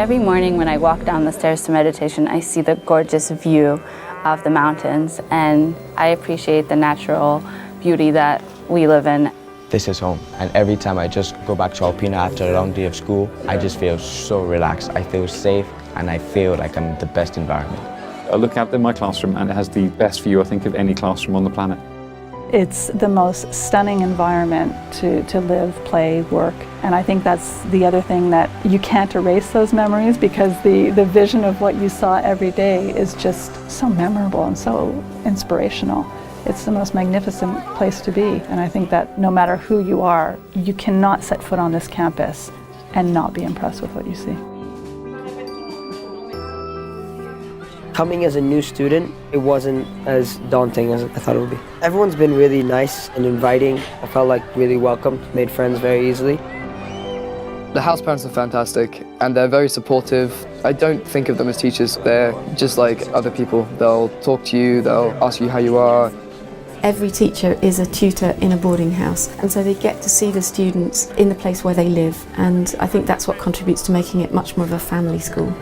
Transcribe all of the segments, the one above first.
Every morning when I walk down the stairs to meditation, I see the gorgeous view of the mountains, and I appreciate the natural beauty that we live in. This is home, and every time I just go back to Alpina after a long day of school, I just feel so relaxed. I feel safe, and I feel like I'm in the best environment. I look out in my classroom and it has the best view, I think, of any classroom on the planet. It's the most stunning environment to live, play, work, and I think that's the other thing, that you can't erase those memories, because the vision of what you saw every day is just so memorable and so inspirational. It's the most magnificent place to be, and I think that no matter who you are, you cannot set foot on this campus and not be impressed with what you see. Coming as a new student, it wasn't as daunting as I thought it would be. Everyone's been really nice and inviting. I felt like really welcomed, made friends very easily. The house parents are fantastic and they're very supportive. I don't think of them as teachers. They're just like other people. They'll talk to you, they'll ask you how you are. Every teacher is a tutor in a boarding house, and so they get to see the students in the place where they live, and I think that's what contributes to making it much more of a family school.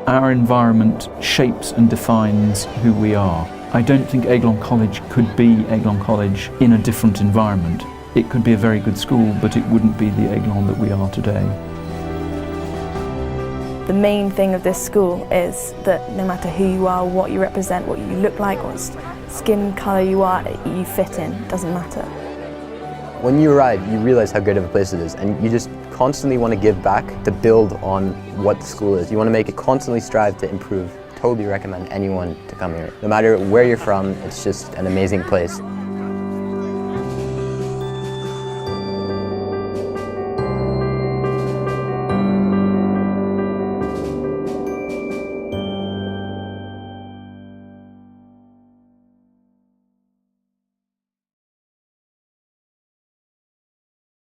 Our environment shapes and defines who we are. I don't think Aiglon College could be Aiglon College in a different environment. It could be a very good school, but it wouldn't be the Aiglon that we are today. The main thing of this school is that no matter who you are, what you represent, what you look like, what skin colour you are, you fit in, it doesn't matter. When you arrive, you realize how great of a place it is, and you just constantly want to give back to build on what the school is. You want to make it constantly strive to improve. Totally recommend anyone to come here. No matter where you're from, it's just an amazing place.